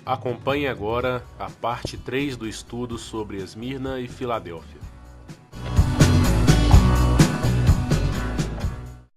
Acompanhe agora a parte 3 do estudo sobre Esmirna e Filadélfia.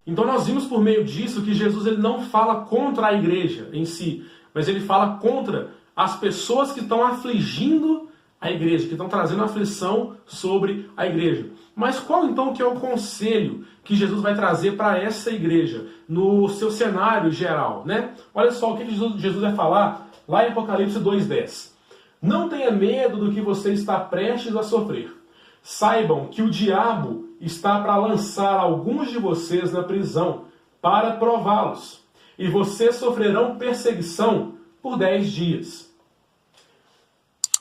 Então nós vimos por meio disso que Jesus ele não fala contra a igreja em si, mas ele fala contra as pessoas que estão afligindo a igreja, que estão trazendo aflição sobre a igreja. Mas qual então que é o conselho que Jesus vai trazer para essa igreja, no seu cenário geral, né? Olha só o que Jesus vai falar lá em Apocalipse 2:10. Não tenha medo do que você está prestes a sofrer. Saibam que o diabo está para lançar alguns de vocês na prisão para prová-los, e vocês sofrerão perseguição por 10 dias.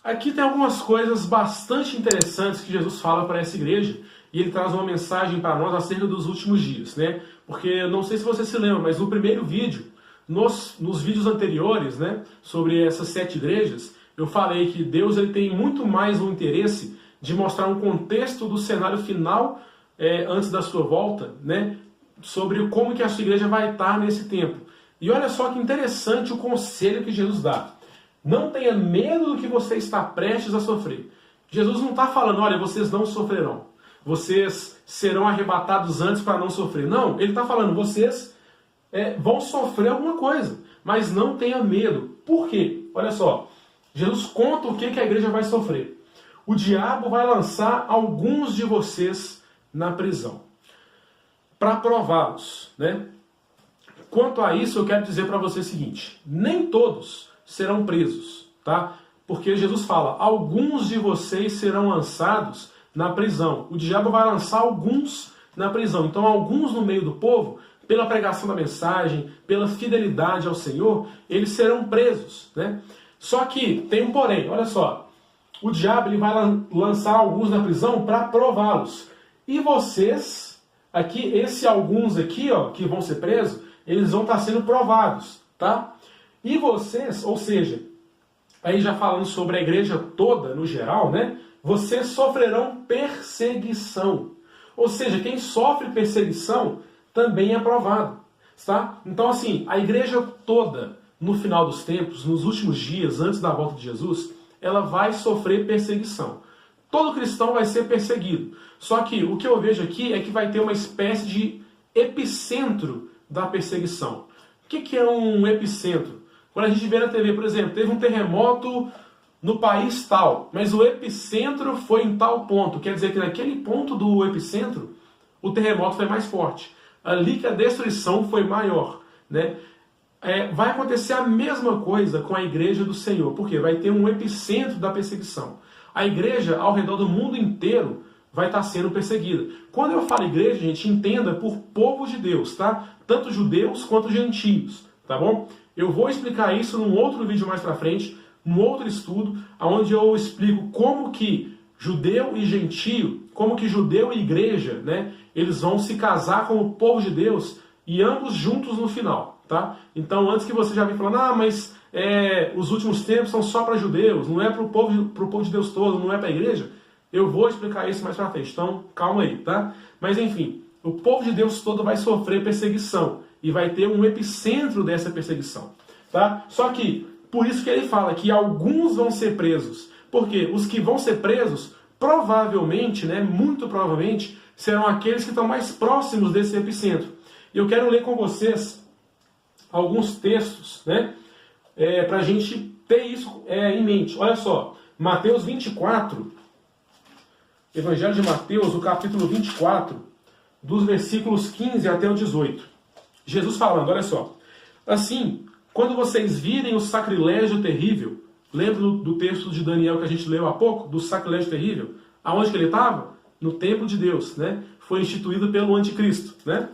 Aqui tem algumas coisas bastante interessantes que Jesus fala para essa igreja, e ele traz uma mensagem para nós acerca dos últimos dias, né? Porque eu não sei se você se lembra, mas no primeiro vídeo, nos vídeos anteriores, né, sobre essas 7 igrejas, eu falei que Deus ele tem muito mais um interesse de mostrar um contexto do cenário final antes da sua volta, né, sobre como que a sua igreja vai estar nesse tempo. E olha só que interessante o conselho que Jesus dá. Não tenha medo do que você está prestes a sofrer. Jesus não está falando, olha, vocês não sofrerão. Vocês serão arrebatados antes para não sofrer. Não, ele está falando, vocês vão sofrer alguma coisa, mas não tenha medo. Por quê? Olha só, Jesus conta o que a igreja vai sofrer. O diabo vai lançar alguns de vocês na prisão para prová-los, né? Quanto a isso, eu quero dizer para você o seguinte: nem todos serão presos, tá? Porque Jesus fala, alguns de vocês serão lançados na prisão. O diabo vai lançar alguns na prisão. Então, alguns no meio do povo, pela pregação da mensagem, pela fidelidade ao Senhor, eles serão presos, né? Só que tem um porém, olha só. O diabo ele vai lançar alguns na prisão para prová-los. E vocês, aqui, alguns aqui, ó, que vão ser presos, eles vão estar sendo provados, tá? E vocês, ou seja, aí já falando sobre a igreja toda no geral, né? Vocês sofrerão perseguição. Ou seja, quem sofre perseguição também é provado, tá? Então, assim, a igreja toda, no final dos tempos, nos últimos dias, antes da volta de Jesus, ela vai sofrer perseguição. Todo cristão vai ser perseguido. Só que o que eu vejo aqui é que vai ter uma espécie de epicentro da perseguição. O que é um epicentro? Quando a gente vê na TV, por exemplo, teve um terremoto no país tal, mas o epicentro foi em tal ponto. Quer dizer que naquele ponto do epicentro, o terremoto foi mais forte. Ali que a destruição foi maior, né? Vai acontecer a mesma coisa com a igreja do Senhor, porque vai ter um epicentro da perseguição. A igreja ao redor do mundo inteiro vai estar sendo perseguida. Quando eu falo igreja, gente, entenda por povo de Deus, tá? Tanto judeus quanto gentios, tá bom? Eu vou explicar isso num outro vídeo mais pra frente, num outro estudo, onde eu explico como que judeu e gentio, como que judeu e igreja, né, eles vão se casar como povo de Deus e ambos juntos no final, tá? Então, antes que você já venha falando, mas os últimos tempos são só para judeus, não é para o povo de Deus todo, não é para a igreja, eu vou explicar isso mais pra frente, então calma aí, tá? Mas enfim, o povo de Deus todo vai sofrer perseguição e vai ter um epicentro dessa perseguição, tá? Só que, por isso que ele fala que alguns vão ser presos, porque os que vão ser presos, provavelmente, né, muito provavelmente, serão aqueles que estão mais próximos desse epicentro. E eu quero ler com vocês alguns textos, né, para a gente ter isso em mente. Olha só, Mateus 24, Evangelho de Mateus, o capítulo 24, dos versículos 15 até o 18. Jesus falando, olha só. Assim, quando vocês virem o sacrilégio terrível, lembra do texto de Daniel que a gente leu há pouco, do sacrilégio terrível? Aonde que ele estava? No templo de Deus, né? Foi instituído pelo anticristo, né?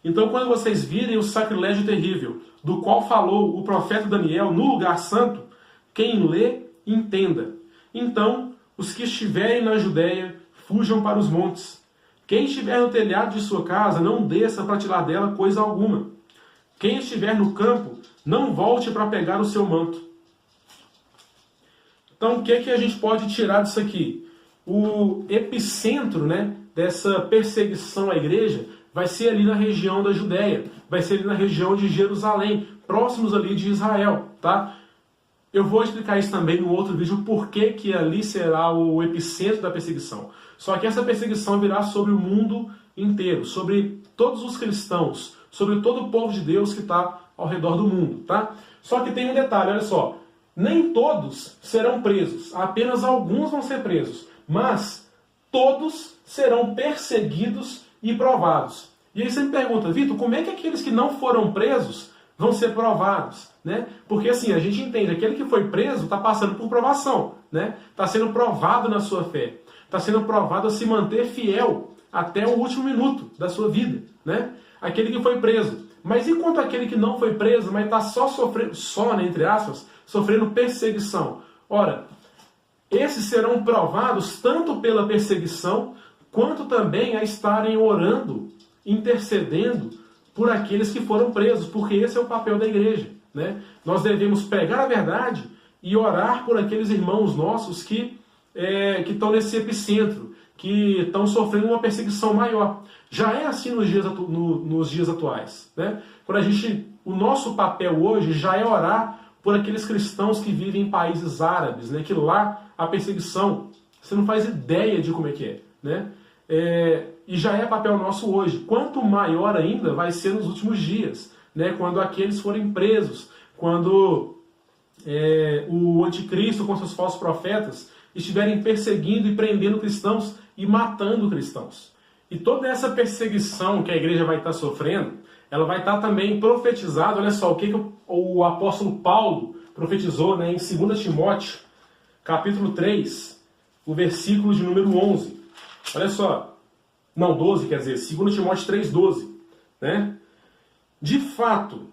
Então, quando vocês virem o sacrilégio terrível, do qual falou o profeta Daniel no lugar santo, quem lê, entenda. Então, os que estiverem na Judéia, fujam para os montes. Quem estiver no telhado de sua casa, não desça para tirar dela coisa alguma. Quem estiver no campo, não volte para pegar o seu manto. Então, o que a gente pode tirar disso aqui? O epicentro, né, dessa perseguição à igreja vai ser ali na região da Judéia, vai ser ali na região de Jerusalém, próximos ali de Israel, tá? Eu vou explicar isso também no outro vídeo, por que ali será o epicentro da perseguição. Só que essa perseguição virá sobre o mundo inteiro, sobre todos os cristãos, sobre todo o povo de Deus que está ao redor do mundo, tá? Só que tem um detalhe, olha só. Nem todos serão presos, apenas alguns vão ser presos, mas todos serão perseguidos e provados. E aí você me pergunta, Vitor, como é que aqueles que não foram presos vão ser provados? Né? Porque assim, a gente entende, aquele que foi preso está passando por provação, né? Está sendo provado na sua fé, está sendo provado a se manter fiel até o último minuto da sua vida, né? Aquele que foi preso. Mas e quanto aquele que não foi preso, mas está só sofrendo, né, entre aspas, sofrendo perseguição? Ora, esses serão provados tanto pela perseguição, quanto também a estarem orando, intercedendo por aqueles que foram presos, porque esse é o papel da igreja, né? Nós devemos pregar a verdade e orar por aqueles irmãos nossos que estão nesse epicentro, que estão sofrendo uma perseguição maior. Já é assim nos dias atuais, né? O nosso papel hoje já é orar por aqueles cristãos que vivem em países árabes, né? Que lá a perseguição, você não faz ideia de como é que é, né? E já é papel nosso hoje. Quanto maior ainda vai ser nos últimos dias, né? Quando aqueles forem presos, quando o anticristo com seus falsos profetas estiverem perseguindo e prendendo cristãos e matando cristãos. E toda essa perseguição que a igreja vai estar sofrendo, ela vai estar também profetizada. Olha só, o que o apóstolo Paulo profetizou, né, em 2 Timóteo, capítulo 3, o versículo de número 11. Olha só, não, 12, quer dizer, 2 Timóteo 3, 12. Né? De fato,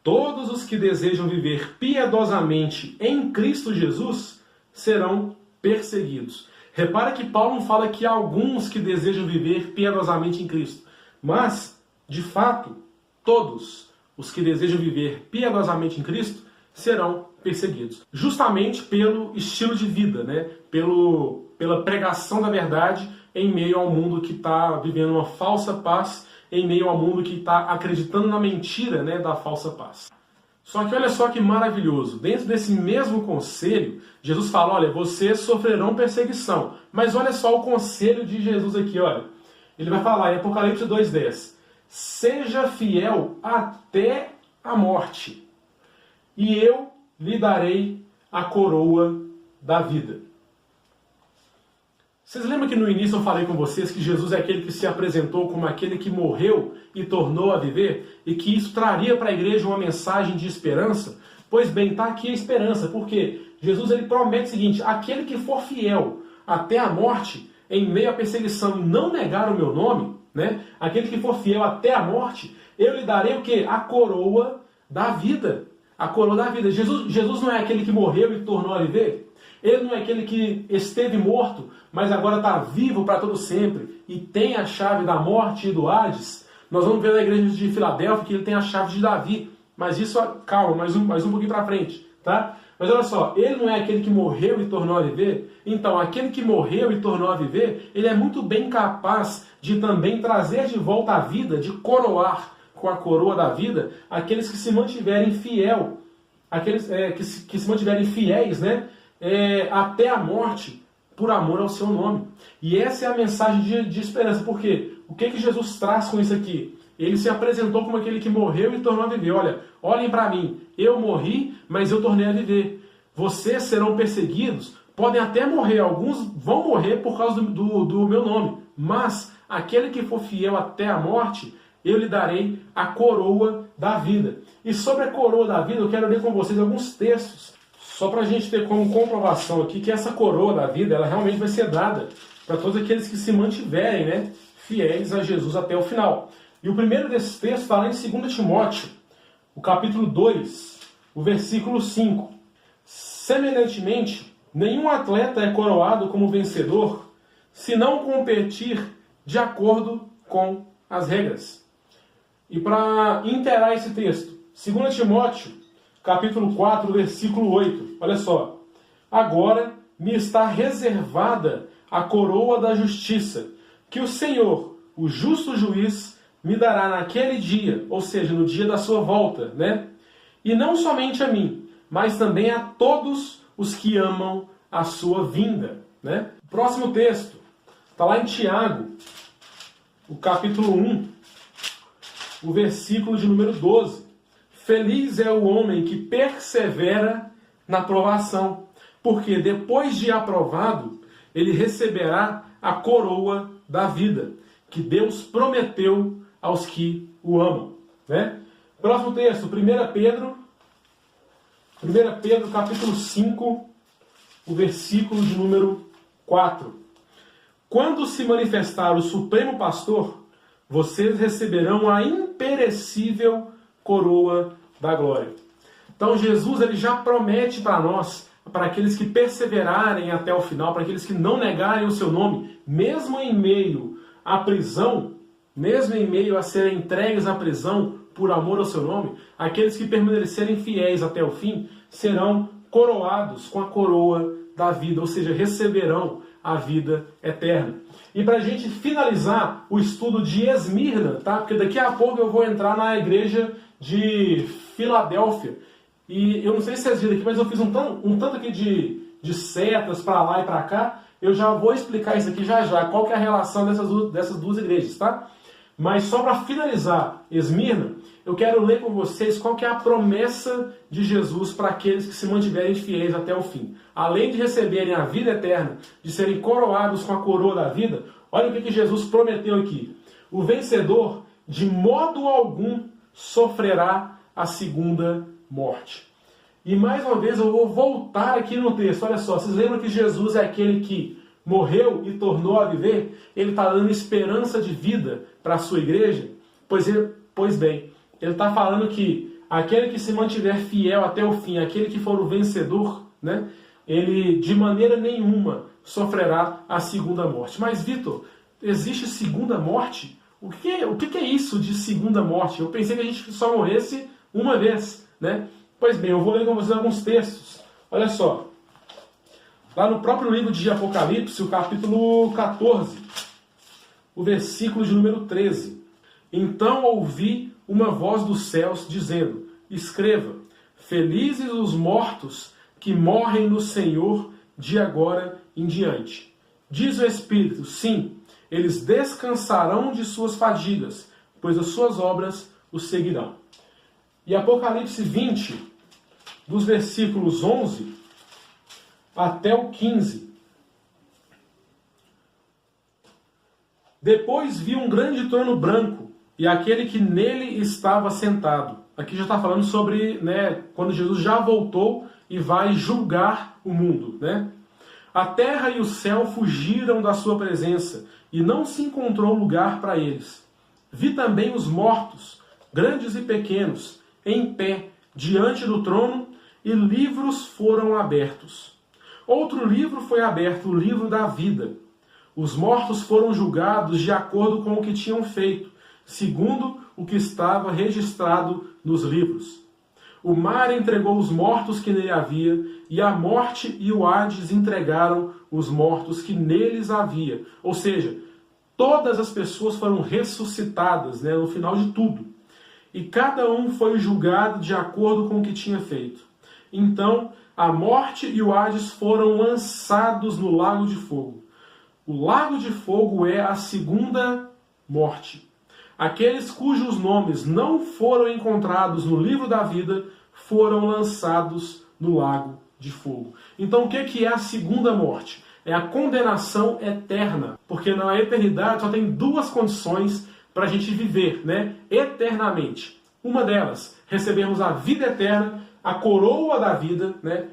todos os que desejam viver piedosamente em Cristo Jesus serão perseguidos. Repara que Paulo não fala que há alguns que desejam viver piedosamente em Cristo, mas, de fato, todos os que desejam viver piedosamente em Cristo serão perseguidos. Justamente pelo estilo de vida, né? Pela pregação da verdade em meio ao mundo que está vivendo uma falsa paz, em meio ao mundo que está acreditando na mentira, né, da falsa paz. Só que olha só que maravilhoso, dentro desse mesmo conselho, Jesus fala, olha, vocês sofrerão perseguição. Mas olha só o conselho de Jesus aqui, olha. Ele vai falar em Apocalipse 2,10, seja fiel até a morte, e eu lhe darei a coroa da vida. Vocês lembram que no início eu falei com vocês que Jesus é aquele que se apresentou como aquele que morreu e tornou a viver, e que isso traria para a igreja uma mensagem de esperança? Pois bem, está aqui a esperança, porque Jesus ele promete o seguinte, aquele que for fiel até a morte, em meio à perseguição, e não negar o meu nome, né? Aquele que for fiel até a morte, eu lhe darei o quê? A coroa da vida. A coroa da vida. Jesus não é aquele que morreu e tornou a viver? Ele não é aquele que esteve morto, mas agora está vivo para todo sempre e tem a chave da morte e do Hades? Nós vamos ver na igreja de Filadélfia que ele tem a chave de Davi. Mas isso, calma, mais um pouquinho para frente, tá? Mas olha só, ele não é aquele que morreu e tornou a viver? Então, aquele que morreu e tornou a viver, ele é muito bem capaz de também trazer de volta a vida, de coroar com a coroa da vida, aqueles que se mantiverem fiel, aqueles que se mantiverem fiéis, né? Até a morte, por amor ao seu nome. E essa é a mensagem de esperança. Por quê? O que Jesus traz com isso aqui? Ele se apresentou como aquele que morreu e tornou a viver. Olha, olhem para mim, eu morri, mas eu tornei a viver. Vocês serão perseguidos, podem até morrer, alguns vão morrer por causa do meu nome, mas aquele que for fiel até a morte, eu lhe darei a coroa da vida. E sobre a coroa da vida, eu quero ler com vocês alguns textos, só para a gente ter como comprovação aqui que essa coroa da vida, ela realmente vai ser dada para todos aqueles que se mantiverem, né, fiéis a Jesus até o final. E o primeiro desses textos está lá em 2 Timóteo, o capítulo 2, o versículo 5. Semelhantemente, nenhum atleta é coroado como vencedor se não competir de acordo com as regras. E para inteirar esse texto, 2 Timóteo, capítulo 4, versículo 8. Olha só. Agora me está reservada a coroa da justiça, que o Senhor, o justo juiz, me dará naquele dia, ou seja, no dia da sua volta, né? E não somente a mim, mas também a todos os que amam a sua vinda. Né? Próximo texto, está lá em Tiago, o capítulo 1, o versículo de número 12. Feliz é o homem que persevera na provação, porque depois de aprovado, ele receberá a coroa da vida, que Deus prometeu aos que o amam. Né? Próximo texto, 1 Pedro capítulo 5, o versículo de número 4. Quando se manifestar o Supremo Pastor, vocês receberão a imperecível coroa da glória. Então Jesus ele já promete para nós, para aqueles que perseverarem até o final, para aqueles que não negarem o seu nome, mesmo em meio à prisão, mesmo em meio a serem entregues à prisão por amor ao seu nome, aqueles que permanecerem fiéis até o fim serão coroados com a coroa da vida, ou seja, receberão a vida eterna. E para a gente finalizar o estudo de Esmirna, tá? Porque daqui a pouco eu vou entrar na igreja de Filadélfia. E eu não sei se vocês viram aqui, mas eu fiz um tanto aqui de setas para lá e para cá. Eu já vou explicar isso aqui já, qual que é a relação dessas duas igrejas, tá? Mas só para finalizar Esmirna, eu quero ler com vocês qual que é a promessa de Jesus para aqueles que se mantiverem fiéis até o fim. Além de receberem a vida eterna, de serem coroados com a coroa da vida, olha o que Jesus prometeu aqui. O vencedor, de modo algum, sofrerá a segunda morte. E mais uma vez eu vou voltar aqui no texto. Olha só, vocês lembram que Jesus é aquele que morreu e tornou a viver? Ele está dando esperança de vida para a sua igreja? Pois bem, ele está falando que aquele que se mantiver fiel até o fim, aquele que for o vencedor, né, ele de maneira nenhuma sofrerá a segunda morte. Mas, Vitor, existe segunda morte? O que é isso de segunda morte? Eu pensei que a gente só morresse uma vez, né? Pois bem, eu vou ler com vocês alguns textos. Olha só. Lá no próprio livro de Apocalipse, o capítulo 14, o versículo de número 13. Então ouvi uma voz dos céus dizendo: escreva, felizes os mortos que morrem no Senhor de agora em diante. Diz o Espírito, sim, eles descansarão de suas fadigas, pois as suas obras os seguirão. E Apocalipse 20, dos versículos 11 até o 15. Depois vi um grande trono branco, e aquele que nele estava sentado. Aqui já está falando sobre, né, quando Jesus já voltou e vai julgar o mundo. Né? A terra e o céu fugiram da sua presença, e não se encontrou lugar para eles. Vi também os mortos, grandes e pequenos, em pé, diante do trono, e livros foram abertos. Outro livro foi aberto, o livro da vida. Os mortos foram julgados de acordo com o que tinham feito, segundo o que estava registrado nos livros. O mar entregou os mortos que nele havia, e a morte e o Hades entregaram os mortos que neles havia. Ou seja, todas as pessoas foram ressuscitadas, né, no final de tudo. E cada um foi julgado de acordo com o que tinha feito. Então, a morte e o Hades foram lançados no lago de fogo. O lago de fogo é a segunda morte. Aqueles cujos nomes não foram encontrados no livro da vida foram lançados no lago de fogo. Então, o que é a segunda morte? É a condenação eterna. Porque na eternidade só tem duas condições para a gente viver, né, eternamente. Uma delas, recebermos a vida eterna, a coroa da vida, né,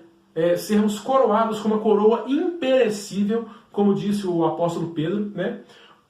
sermos coroados com uma coroa imperecível, como disse o apóstolo Pedro, né,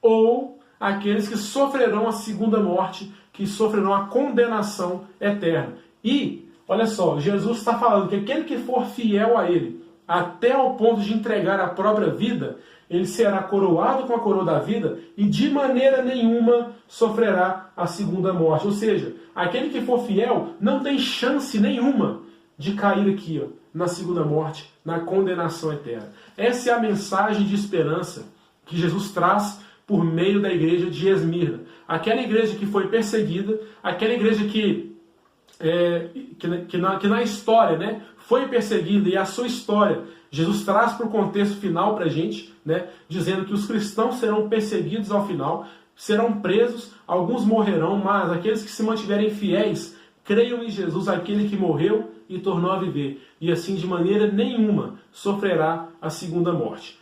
ou aqueles que sofrerão a segunda morte, que sofrerão a condenação eterna. E, olha só, Jesus está falando que aquele que for fiel a ele, até ao ponto de entregar a própria vida, ele será coroado com a coroa da vida e de maneira nenhuma sofrerá a segunda morte. Ou seja, aquele que for fiel não tem chance nenhuma de cair aqui, ó, na segunda morte, na condenação eterna. Essa é a mensagem de esperança que Jesus traz por meio da igreja de Esmirna. Aquela igreja que foi perseguida, aquela igreja que que na história, né, foi perseguida, e a sua história Jesus traz para o contexto final para a gente, né, dizendo que os cristãos serão perseguidos ao final, serão presos, alguns morrerão, mas aqueles que se mantiverem fiéis, creiam em Jesus, aquele que morreu e tornou a viver, e assim de maneira nenhuma sofrerá a segunda morte.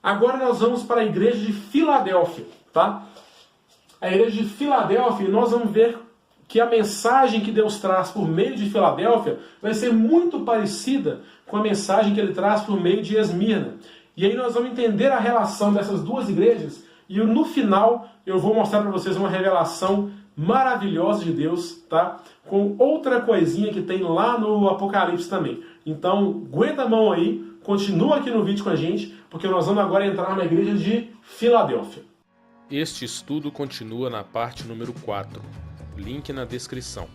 Agora nós vamos para a igreja de Filadélfia, tá? A igreja de Filadélfia, nós vamos ver que a mensagem que Deus traz por meio de Filadélfia vai ser muito parecida com a mensagem que ele traz por meio de Esmirna. E aí nós vamos entender a relação dessas duas igrejas, e no final eu vou mostrar para vocês uma revelação maravilhosa de Deus, tá? Com outra coisinha que tem lá no Apocalipse também. Então, aguenta a mão aí, continua aqui no vídeo com a gente, porque nós vamos agora entrar na igreja de Filadélfia. Este estudo continua na parte número 4. Link na descrição.